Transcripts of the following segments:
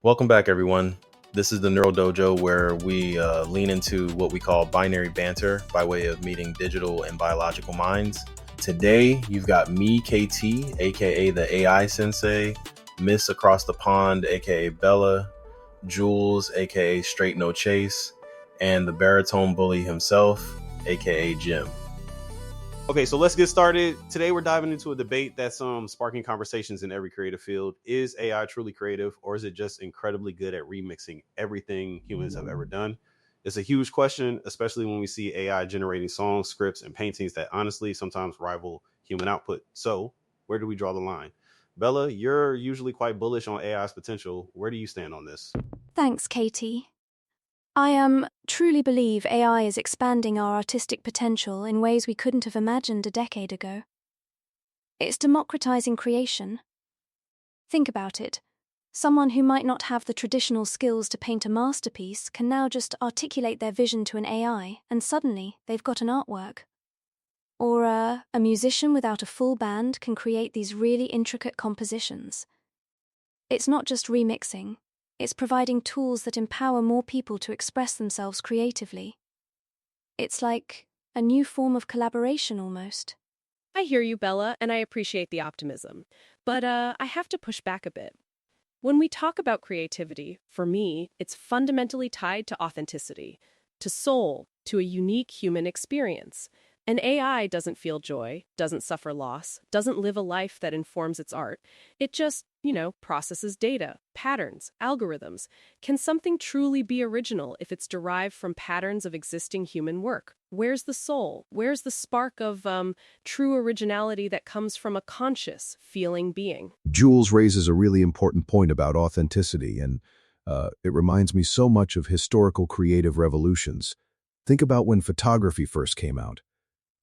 Welcome back, everyone. This is the Neural Dojo, where we lean into what we call binary banter by way of meeting digital and biological minds. Today, you've got me, KT, aka the Ai Sensei, Miss Across the Pond, aka Bella, Julez, aka Straight No Chase, and the baritone bully himself, aka Jim. Okay, so let's get started. Today we're diving into a debate that's sparking conversations in every creative field. Is AI truly creative, or is it just incredibly good at remixing everything humans have ever done? It's a huge question, especially when we see AI generating songs, scripts, and paintings that honestly sometimes rival human output. So where do we draw the line? Bella, you're usually quite bullish on AI's potential. Where do you stand on this? Thanks, Katie. I truly believe AI is expanding our artistic potential in ways we couldn't have imagined a decade ago. It's democratizing creation. Think about it. Someone who might not have the traditional skills to paint a masterpiece can now just articulate their vision to an AI, and suddenly they've got an artwork. Or a musician without a full band can create these really intricate compositions. It's not just remixing. It's providing tools that empower more people to express themselves creatively. It's like a new form of collaboration almost. I hear you, Bella, and I appreciate the optimism. But I have to push back a bit. When we talk about creativity, for me, it's fundamentally tied to authenticity, to soul, to a unique human experience. An AI doesn't feel joy, doesn't suffer loss, doesn't live a life that informs its art. It just, processes data, patterns, algorithms. Can something truly be original if it's derived from patterns of existing human work? Where's the soul? Where's the spark of true originality that comes from a conscious, feeling being? Julez raises a really important point about authenticity, and it reminds me so much of historical creative revolutions. Think about when photography first came out.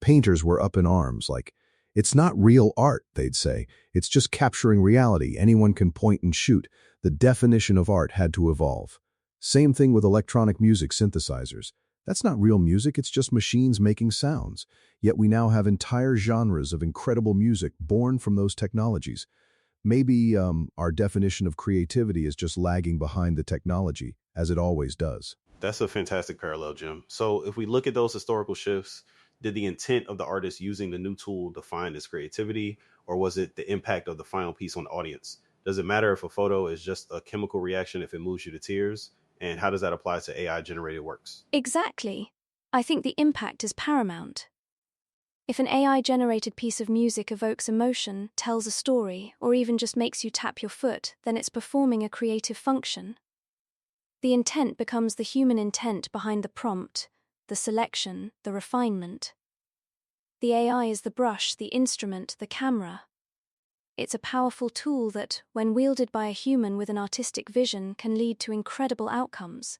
Painters were up in arms, like, it's not real art, they'd say. It's just capturing reality. Anyone can point and shoot. The definition of art had to evolve. Same thing with electronic music synthesizers. That's not real music, it's just machines making sounds. Yet we now have entire genres of incredible music born from those technologies. Maybe our definition of creativity is just lagging behind the technology, as it always does. That's a fantastic parallel, Jim. So if we look at those historical shifts, did the intent of the artist using the new tool define its creativity, or was it the impact of the final piece on the audience? Does it matter if a photo is just a chemical reaction if it moves you to tears? And how does that apply to AI-generated works? Exactly. I think the impact is paramount. If an AI-generated piece of music evokes emotion, tells a story, or even just makes you tap your foot, then it's performing a creative function. The intent becomes the human intent behind the prompt, the selection, the refinement. The AI is the brush, the instrument, the camera. It's a powerful tool that, when wielded by a human with an artistic vision, can lead to incredible outcomes.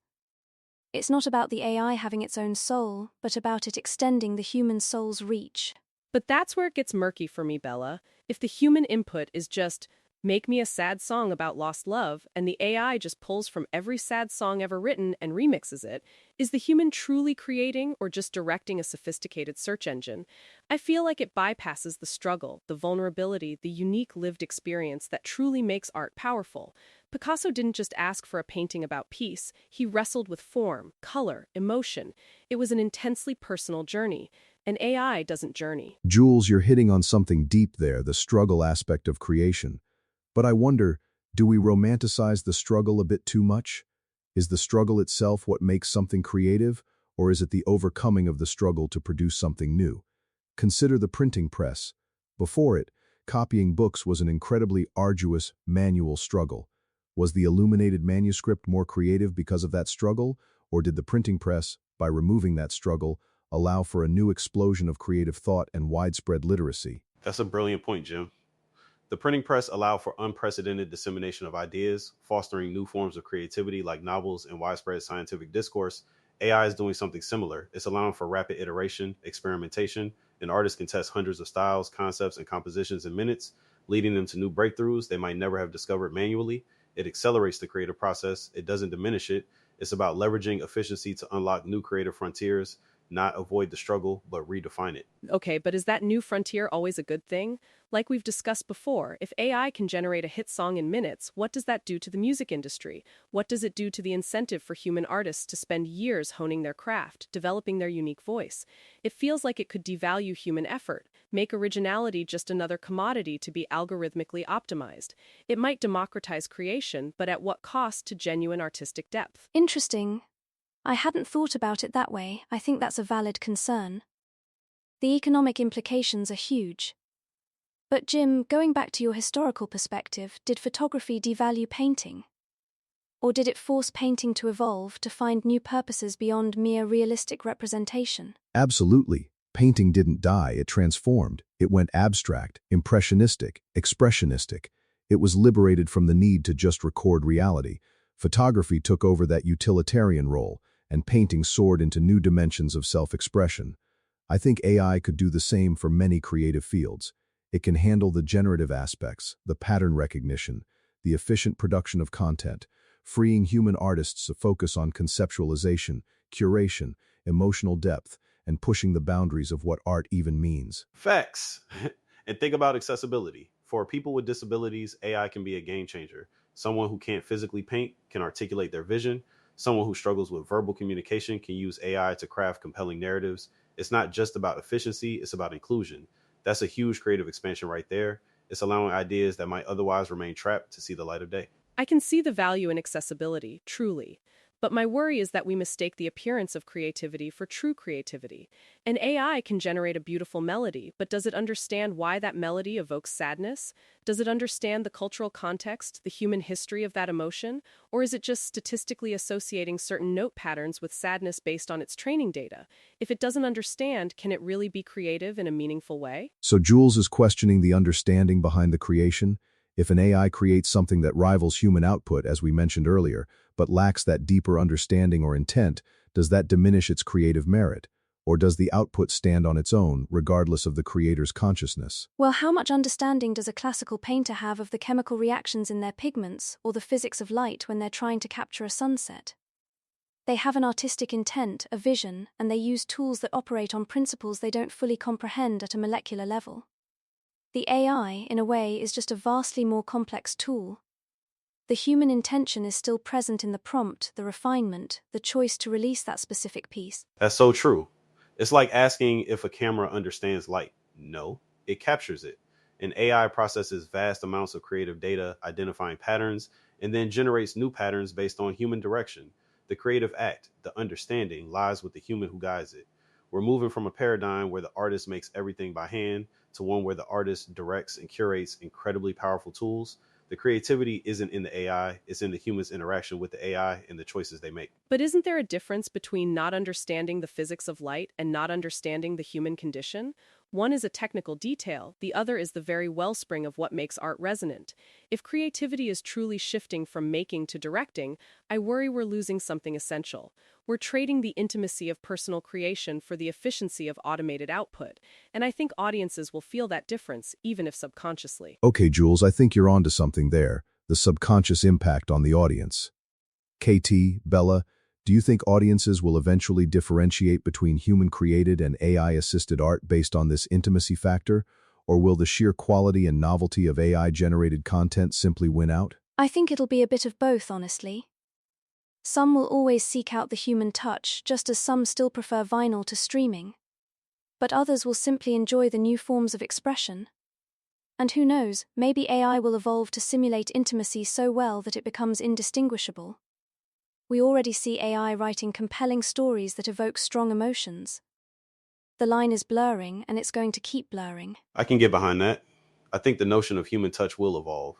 It's not about the AI having its own soul, but about it extending the human soul's reach. But that's where it gets murky for me, Bella. If the human input is just, make me a sad song about lost love, and the AI just pulls from every sad song ever written and remixes it, is the human truly creating or just directing a sophisticated search engine? I feel like it bypasses the struggle, the vulnerability, the unique lived experience that truly makes art powerful. Picasso didn't just ask for a painting about peace, he wrestled with form, color, emotion. It was an intensely personal journey. An AI doesn't journey. Julez, you're hitting on something deep there, the struggle aspect of creation. But I wonder, do we romanticize the struggle a bit too much? Is the struggle itself what makes something creative, or is it the overcoming of the struggle to produce something new? Consider the printing press. Before it, copying books was an incredibly arduous, manual struggle. Was the illuminated manuscript more creative because of that struggle, or did the printing press, by removing that struggle, allow for a new explosion of creative thought and widespread literacy? That's a brilliant point, Jim. The printing press allowed for unprecedented dissemination of ideas, fostering new forms of creativity like novels and widespread scientific discourse. AI is doing something similar. It's allowing for rapid iteration, experimentation, and artists can test hundreds of styles, concepts, and compositions in minutes, leading them to new breakthroughs they might never have discovered manually. It accelerates the creative process. It doesn't diminish it. It's about leveraging efficiency to unlock new creative frontiers. not avoid the struggle, but redefine it. Okay, but is that new frontier always a good thing? Like we've discussed before, if AI can generate a hit song in minutes, what does that do to the music industry? What does it do to the incentive for human artists to spend years honing their craft, developing their unique voice? It feels like it could devalue human effort, make originality just another commodity to be algorithmically optimized. It might democratize creation, but at what cost to genuine artistic depth? Interesting. I hadn't thought about it that way. I think that's a valid concern. The economic implications are huge. But Jim, going back to your historical perspective, did photography devalue painting? Or did it force painting to evolve, to find new purposes beyond mere realistic representation? Absolutely. Painting didn't die, it transformed. It went abstract, impressionistic, expressionistic. It was liberated from the need to just record reality. Photography took over that utilitarian role, and painting soared into new dimensions of self-expression. I think AI could do the same for many creative fields. It can handle the generative aspects, the pattern recognition, the efficient production of content, freeing human artists to focus on conceptualization, curation, emotional depth, and pushing the boundaries of what art even means. Facts. And think about accessibility. For people with disabilities, AI can be a game changer. Someone who can't physically paint can articulate their vision. Someone who struggles with verbal communication can use AI to craft compelling narratives. It's not just about efficiency, it's about inclusion. That's a huge creative expansion right there. It's allowing ideas that might otherwise remain trapped to see the light of day. I can see the value in accessibility, truly. But my worry is that we mistake the appearance of creativity for true creativity. An AI can generate a beautiful melody, but does it understand why that melody evokes sadness? Does it understand the cultural context, the human history of that emotion? Or is it just statistically associating certain note patterns with sadness based on its training data? If it doesn't understand, can it really be creative in a meaningful way? So Julez is questioning the understanding behind the creation. If an AI creates something that rivals human output, as we mentioned earlier, but lacks that deeper understanding or intent, does that diminish its creative merit? Or does the output stand on its own, regardless of the creator's consciousness? Well, how much understanding does a classical painter have of the chemical reactions in their pigments or the physics of light when they're trying to capture a sunset? They have an artistic intent, a vision, and they use tools that operate on principles they don't fully comprehend at a molecular level. The AI, in a way, is just a vastly more complex tool. The human intention is still present in the prompt, the refinement, the choice to release that specific piece. That's so true. It's like asking if a camera understands light. No, it captures it. An AI processes vast amounts of creative data, identifying patterns, and then generates new patterns based on human direction. The creative act, the understanding, lies with the human who guides it. We're moving from a paradigm where the artist makes everything by hand to one where the artist directs and curates incredibly powerful tools. The creativity isn't in the AI, it's in the human's interaction with the AI and the choices they make. But isn't there a difference between not understanding the physics of light and not understanding the human condition? One is a technical detail, the other is the very wellspring of what makes art resonant. If creativity is truly shifting from making to directing, I worry we're losing something essential. We're trading the intimacy of personal creation for the efficiency of automated output, and I think audiences will feel that difference, even if subconsciously. Okay, Julez, I think you're onto something there, the subconscious impact on the audience. KT, Bella, do you think audiences will eventually differentiate between human-created and AI-assisted art based on this intimacy factor, or will the sheer quality and novelty of AI-generated content simply win out? I think it'll be a bit of both, honestly. Some will always seek out the human touch, just as some still prefer vinyl to streaming. But others will simply enjoy the new forms of expression. And who knows, maybe AI will evolve to simulate intimacy so well that it becomes indistinguishable. We already see AI writing compelling stories that evoke strong emotions. The line is blurring, and it's going to keep blurring. I can get behind that. I think the notion of human touch will evolve.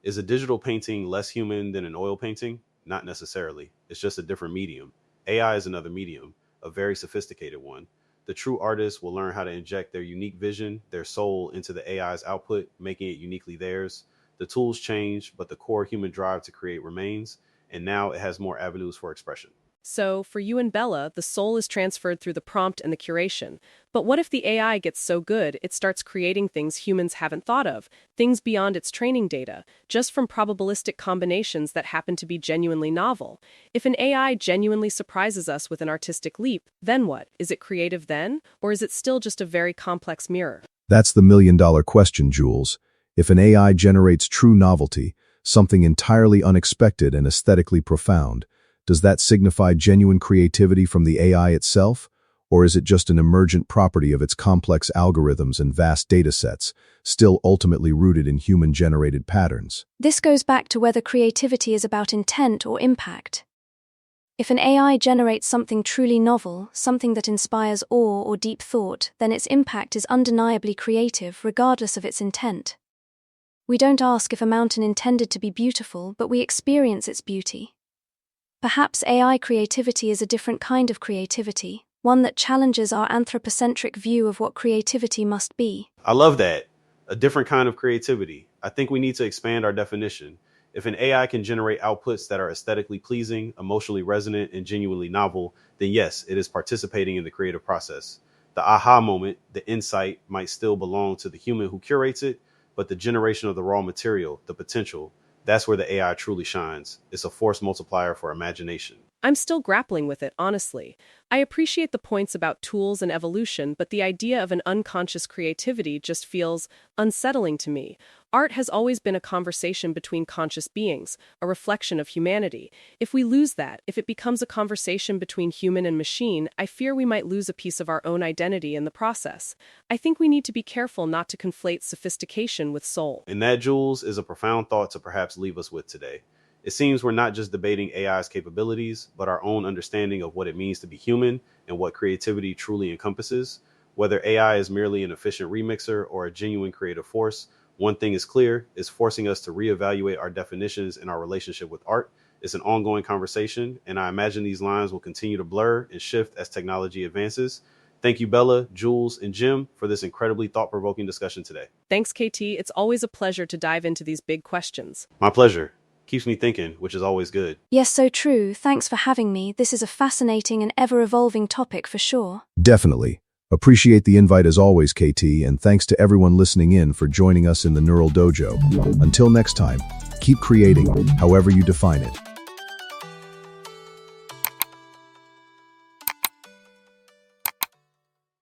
Is a digital painting less human than an oil painting? Not necessarily. It's just a different medium. AI is another medium, a very sophisticated one. The true artist will learn how to inject their unique vision, their soul into the AI's output, making it uniquely theirs. The tools change, but the core human drive to create remains, and now it has more avenues for expression. So, for you and Bella, the soul is transferred through the prompt and the curation. But what if the AI gets so good it starts creating things humans haven't thought of, things beyond its training data, just from probabilistic combinations that happen to be genuinely novel? If an AI genuinely surprises us with an artistic leap, then what? Is it creative then? Or is it still just a very complex mirror? That's the million-dollar question, Julez. If an AI generates true novelty, something entirely unexpected and aesthetically profound, does that signify genuine creativity from the AI itself? Or is it just an emergent property of its complex algorithms and vast datasets, still ultimately rooted in human-generated patterns? This goes back to whether creativity is about intent or impact. If an AI generates something truly novel, something that inspires awe or deep thought, then its impact is undeniably creative regardless of its intent. We don't ask if a mountain intended to be beautiful, but we experience its beauty. Perhaps AI creativity is a different kind of creativity, one that challenges our anthropocentric view of what creativity must be. I love that. A different kind of creativity. I think we need to expand our definition. If an AI can generate outputs that are aesthetically pleasing, emotionally resonant, and genuinely novel, then yes, it is participating in the creative process. The aha moment, the insight, might still belong to the human who curates it, but the generation of the raw material, the potential, that's where the AI truly shines. It's a force multiplier for imagination. I'm still grappling with it, honestly. I appreciate the points about tools and evolution, but the idea of an unconscious creativity just feels unsettling to me. Art has always been a conversation between conscious beings, a reflection of humanity. If we lose that, if it becomes a conversation between human and machine, I fear we might lose a piece of our own identity in the process. I think we need to be careful not to conflate sophistication with soul. And that, Jules, is a profound thought to perhaps leave us with today. It seems we're not just debating AI's capabilities, but our own understanding of what it means to be human and what creativity truly encompasses. Whether AI is merely an efficient remixer or a genuine creative force, one thing is clear: it's forcing us to reevaluate our definitions and our relationship with art. It's an ongoing conversation, and I imagine these lines will continue to blur and shift as technology advances. Thank you, Bella, Jules, and Jim, for this incredibly thought-provoking discussion today. Thanks, KT. It's always a pleasure to dive into these big questions. My pleasure. Keeps me thinking, which is always good. Yes, so true. Thanks for having me. This is a fascinating and ever-evolving topic for sure. Definitely. Appreciate the invite as always, KT, and thanks to everyone listening in for joining us in the Neural Dojo. Until next time, keep creating, however you define it.